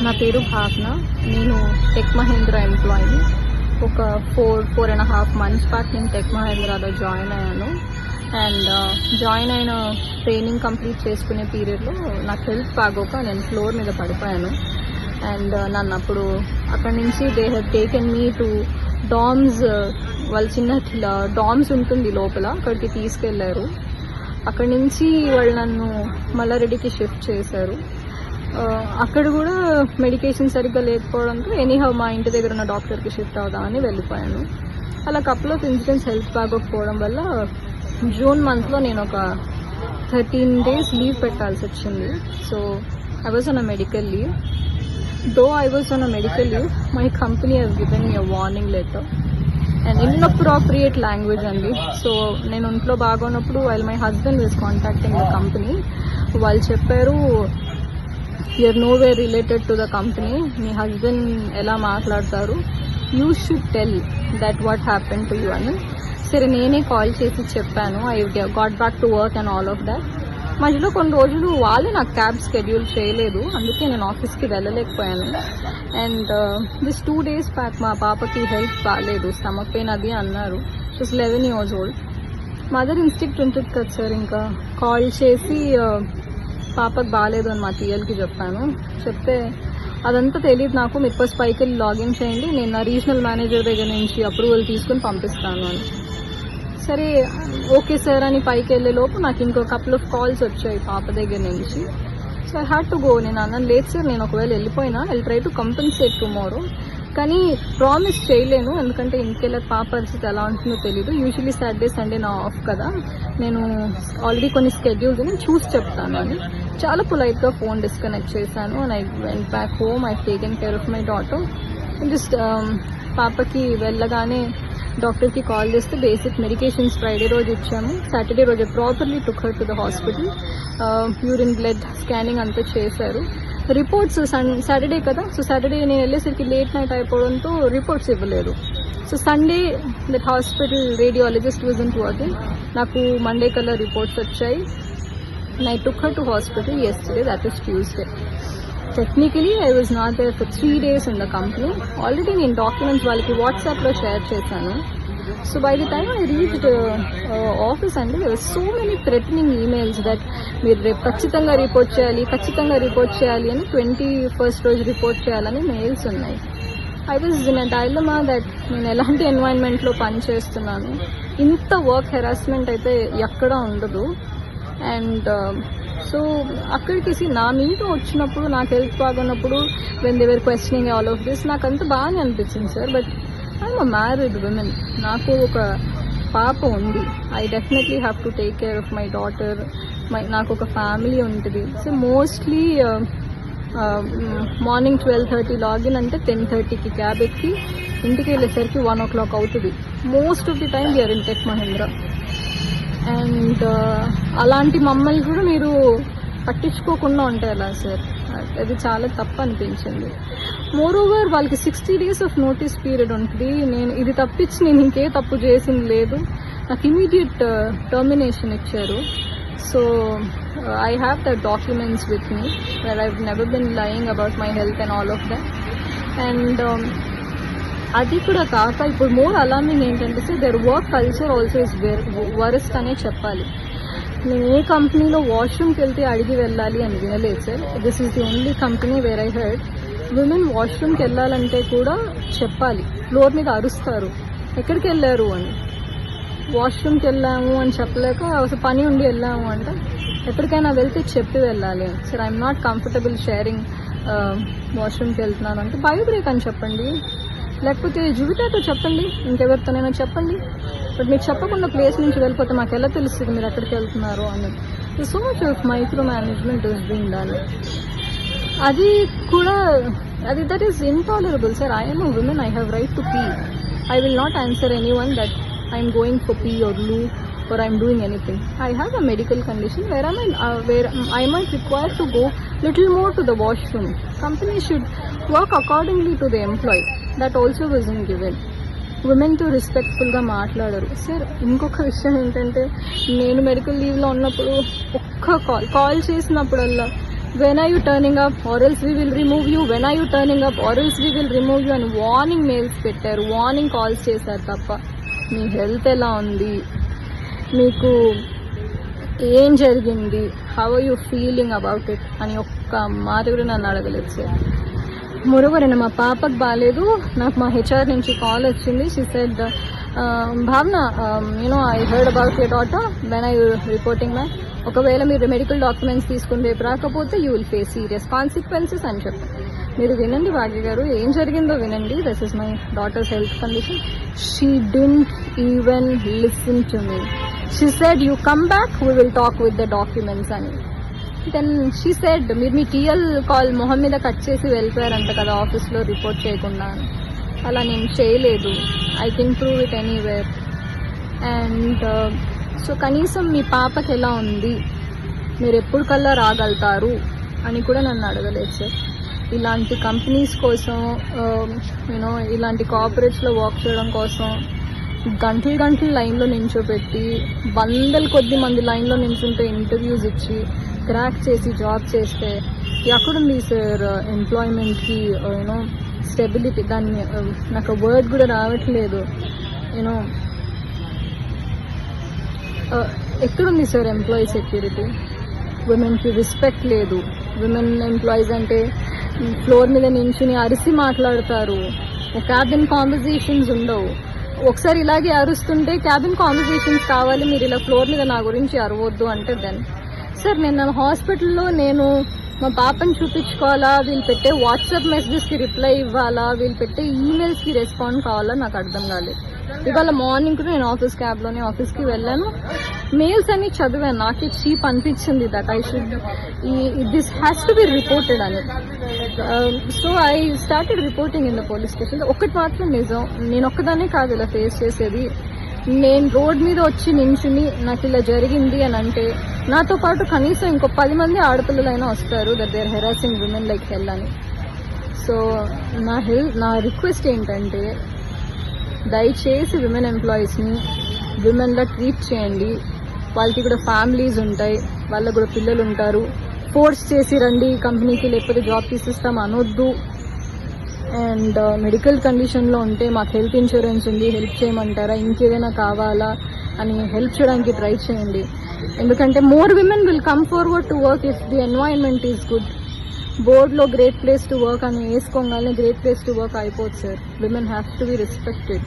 నా పేరు భావన. నేను టెక్ మహేంద్ర ఎంప్లాయీని. ఒక 4.5 months బ్యాక్ నేను టెక్ మహేంద్రాలో జాయిన్ అయ్యాను. అండ్ జాయిన్ అయిన ట్రైనింగ్ కంప్లీట్ చేసుకునే పీరియడ్లో నాకు హెల్త్ బాగోక నేను ఫ్లోర్ మీద పడిపోయాను. అండ్ నన్ను అప్పుడు అక్కడి నుంచి they have taken me to DOMS. వాళ్ళ చిన్న డామ్స్ ఉంటుంది లోపల, అక్కడికి తీసుకెళ్లారు. అక్కడి నుంచి వాళ్ళు నన్ను మల్లారెడ్డికి షిఫ్ట్ చేశారు. అక్కడ కూడా మెడికేషన్ సరిగ్గా లేకపోవడంతో ఎనీహౌ మా ఇంటి దగ్గర ఉన్న డాక్టర్కి షిఫ్ట్ అవుదామని వెళ్ళిపోయాను. అలా కపుల్ ఆఫ్ ఇన్సిడెంట్స్ హెల్త్ బాగోకపోవడం వల్ల జూన్ మంత్లో నేను ఒక 13 days లీవ్ పెట్టాల్సి వచ్చింది. So I was on a medical leave. Though I was on a medical leave, my company has given me a warning letter and inappropriate language అండి. So నేను ఒంట్లో బాగున్నప్పుడు while my husband was contacting the company, వాళ్ళు చెప్పారు you're no way related to the company, మీ husband ఎలా మాట్లాడతారు, you should tell that what happen to you అని. సరే నేనే కాల్ చేసి చెప్పాను. I got back to work and all of that. మధ్యలో కొన్ని రోజులు వాళ్ళే నాకు క్యాబ్ షెడ్యూల్ చేయలేదు, అందుకే నేను ఆఫీస్కి వెళ్ళలేకపోయాను. అండ్ దిస్ 2 days బ్యాక్ మా పాపకి హెల్త్ బాగాలేదు, స్టమక్ పెయిన్ అది అన్నారు. She's 11 years old. Mother instinct ఉంటుంది కదా సార్, ఇంకా కాల్ చేసి పాపకు బాగాలేదు అని మా టీఎల్కి చెప్పాను. చెప్తే అదంతా తెలియదు నాకు, మీరు ఫస్ట్ పైకి వెళ్ళి లాగిన్ చేయండి, నేను నా రీజనల్ మేనేజర్ దగ్గర నుంచి అప్రూవల్ తీసుకుని పంపిస్తాను అని. సరే ఓకే సార్ అని పైకి వెళ్ళే లోపు నాకు ఇంకో కపుల్ ఆఫ్ కాల్స్ వచ్చాయి పాప దగ్గర నుంచి. So I had to go. నేను అన్నాను లేదు సార్, నేను ఒకవేళ వెళ్ళిపోయినా I try to compensate tomorrow, కానీ ప్రామిస్ చేయలేను, ఎందుకంటే ఇంటికెళ్ళే పాప పరిస్థితి ఎలా ఉంటుందో తెలీదు. యూజువలీ సాటర్డే సండే నా ఆఫ్ కదా, నేను ఆల్రెడీ కొన్ని స్కెడ్యూల్స్ నేను చూసి చెప్తాను అని చాలా పొలైట్గా ఫోన్ డిస్కనెక్ట్ చేశాను. And I went back home. I taken care of my daughter. Just పాపకి వెళ్ళగానే డాక్టర్కి కాల్ చేస్తే బేసిక్ మెడికేషన్స్ ఫ్రైడే రోజు ఇచ్చాము. సాటర్డే రోజు properly took her to the hospital. Urine blood scanning అంతా చేశారు. రిపోర్ట్స్ సాటర్డే కదా, సో సాటర్డే నేను వెళ్ళేసరికి లేట్ నైట్ అయిపోవడంతో రిపోర్ట్స్ ఇవ్వలేదు. So Sunday that hospital radiologist wasn't working. నాకు మండే కల్లా రిపోర్ట్స్ వచ్చాయి. I took her to hospital yesterday, that is Tuesday. Technically, I was not there for 3 days in the company. Already నేను documents వాళ్ళకి వాట్సాప్లో share చేశాను. So by the time I reached office అండి, there were so many threatening emails that మీరు రేపు ఖచ్చితంగా report చేయాలి అని 21st రోజు రిపోర్ట్ చేయాలని మెయిల్స్ ఉన్నాయి. I was in a dilemma that నేను ఎలాంటి ఎన్వైరన్మెంట్లో పనిచేస్తున్నాను, ఇంత వర్క్ హెరాస్మెంట్ అయితే ఎక్కడా ఉండదు. అండ్ సో అక్కడికి నా మీద వచ్చినప్పుడు నాకు హెల్త్ బాగున్నప్పుడు when they were questioning all of this నాకు అంత బాగానే అనిపించింది sir. But I'm a married women, నాకు ఒక పాప ఉంది. I definitely have to take care of my daughter. నాకు ఒక ఫ్యామిలీ ఉంటుంది. సో మోస్ట్లీ మార్నింగ్ 12:30 లాగిన్ అంటే 10:30కి క్యాబ్ ఎక్కి ఇంటికి వెళ్ళేసరికి 1 o'clock అవుతుంది. Most of the time we're in Tech Mahindra. And అలాంటి మమ్మల్ని కూడా మీరు పట్టించుకోకుండా ఉంటే ఎలా సార్, అది చాలా తప్పు అనిపించింది. మోరోవర్ వాళ్ళకి 60 days ఆఫ్ నోటీస్ పీరియడ్ ఉంటుంది. నేను ఇది తప్పించి నేను ఇంకే తప్పు చేసింది లేదు. నాకు ఇమీడియట్ టర్మినేషన్ ఇచ్చారు. So I have the documents with me where I never been lying about my health and all of that. And అది కూడా కాక ఇప్పుడు మోర్ అలార్మింగ్ ఏంటంటే sir, their work culture also is worst అనే చెప్పాలి. నేను ఏ కంపెనీలో వాష్రూమ్కి వెళ్తే అడిగి వెళ్ళాలి అని వినలేదు sir. This is the only company where I heard women వాష్రూమ్కి వెళ్ళాలంటే కూడా చెప్పాలి. ఫ్లోర్ మీద అరుస్తారు ఎక్కడికి వెళ్ళారు అని. వాష్రూమ్కి వెళ్ళాము అని చెప్పలేక అసలు పని ఉండి వెళ్ళాము అంటే ఎప్పటికైనా వెళ్తే చెప్పి వెళ్ళాలి. Sir I'm not comfortable sharing వాష్రూమ్కి వెళ్తున్నాను అంటే బయో బ్రేక్ అని చెప్పండి, లేకపోతే జువిటాతో చెప్పండి, ఇంకెవరితోనైనా చెప్పండి. బట్ మీరు చెప్పకుండా ప్లేస్ నుంచి వెళ్ళిపోతే మాకు ఎలా తెలుస్తుంది మీరు ఎక్కడికి వెళ్తున్నారు అని. So much of micro management is being done. అది కూడా that is intolerable sir. I am a woman, I have right to pee. I will not answer anyone that I am going for pee or loo or I am doing anything. I have a medical condition where I might require to go little more to the washroom. Company should work accordingly to the employee. That also wasn't given. ఉమెన్తో రెస్పెక్ట్ఫుల్గా మాట్లాడరు sir. ఇంకొక విషయం ఏంటంటే, నేను medical లీవ్లో ఉన్నప్పుడు ఒక్క call చేసినప్పుడల్లా when are you turning up or else we will remove you, when are you turning up or else we will remove you అని warning mails పెట్టారు, వార్నింగ్ కాల్స్ చేశారు తప్ప మీ హెల్త్ ఎలా ఉంది, మీకు ఏం జరిగింది, how are you feeling about it అని ఒక్క మాట కూడా నన్ను అడగలేదు సార్. మరోవర్ మా పాపకు బాగాలేదు, నాకు మా హెచ్ఆర్ నుంచి కాల్ వచ్చింది. షీ సెడ్ భావన I heard about your daughter, when I reporting my, ఒకవేళ మీరు మెడికల్ డాక్యుమెంట్స్ తీసుకుని రేపు రాకపోతే you will face serious consequences అని చెప్పారు. మీరు వినండి భాగ్య గారు, ఏం జరిగిందో వినండి. This is my daughters health condition. She didn't even listen to me. She said you come back, we will talk with the documents అని. దెన్ షీ సెడ్ మీరు మీ టీఎల్ కాల్ మొహం మీద కట్ చేసి వెళ్ళిపోయారంట కదా ఆఫీస్లో రిపోర్ట్ చేయకుండా. అలా నేను చేయలేదు, I can prove it anywhere. And so కనీసం మీ పాపకి ఎలా ఉంది, మీరు ఎప్పుడు కల్లా రాగలుగుతారు అని కూడా నన్ను అడగలేదు సార్. ఇలాంటి కంపెనీస్ కోసం ఇలాంటి కార్పొరేట్స్లో వర్క్ చేయడం కోసం గంటలు లైన్లో నించోపెట్టి వందల కొద్ది మంది లైన్లో నించుంటే ఇంటర్వ్యూస్ ఇచ్చి క్రాక్ చేసి జాబ్ చేస్తే ఎక్కడుంది సార్ ఎంప్లాయ్మెంట్కి స్టెబిలిటీ? దాన్ని నాకు వర్డ్ కూడా రావట్లేదు. ఎక్కడుంది సార్ ఎంప్లాయీ సెక్యూరిటీ? విమెన్కి రెస్పెక్ట్ లేదు. విమెన్ ఎంప్లాయీస్ అంటే ఫ్లోర్ మీద నించుని అరిసి మాట్లాడతారు, క్యాబిన్ కాన్వర్జేషన్స్ ఉండవు. ఒకసారి ఇలాగే అరుస్తుంటే క్యాబిన్ కాన్వర్జేషన్స్ కావాలి, మీరు ఇలా ఫ్లోర్ మీద నా గురించి అరవద్దు అంటే దెన్ సార్ నేను హాస్పిటల్లో మా పాపని చూపించుకోవాలా, వీళ్ళు పెట్టే వాట్సాప్ మెసేజెస్కి రిప్లై ఇవ్వాలా, వీళ్ళు పెట్టే ఈమెయిల్స్కి రెస్పాండ్ కావాలా, నాకు అర్థం కాలేదు. ఇవాళ మార్నింగ్ కూడా నేను క్యాబ్లోనే ఆఫీస్కి వెళ్ళాను, మెయిల్స్ అన్ని చదివాను. నాకే చీప్ అనిపించింది that I should this has to be reported అని. So I started reporting in the police station. ఒకటి మాత్రం నిజం, నేను ఒక్కదానే కాదు ఇలా ఫేస్ చేసేది. నేను రోడ్ మీద వచ్చి నించుని నాకు ఇలా జరిగింది అని అంటే నాతో పాటు కనీసం ఇంకో 10 మంది ఆడపిల్లలైనా వస్తారు that they are harassing women like hell అని. సో నా రిక్వెస్ట్ ఏంటంటే దయచేసి విమెన్ ఎంప్లాయీస్ని విమెన్లా ట్రీట్ చేయండి. వాళ్ళకి కూడా ఫ్యామిలీస్ ఉంటాయి, వాళ్ళకు కూడా పిల్లలు ఉంటారు. ఫోర్స్ చేసి రండి కంపెనీకి, లేకపోతే జాబ్ తీసిస్తాం అనొద్దు. అండ్ మెడికల్ కండిషన్లో ఉంటే మాకు హెల్త్ ఇన్సూరెన్స్ ఉంది, హెల్ప్ చేయమంటారా, ఇంకేదైనా కావాలా అని హెల్ప్ చేయడానికి ట్రై చేయండి. ఎందుకంటే more women will come forward to work if the environment is good. బోర్డ్లో గ్రేట్ ప్లేస్ టు వర్క్ అని వేసుకోగానే గ్రేట్ ప్లేస్ టు వర్క్ అయిపోతుంది sir. Women have to be respected.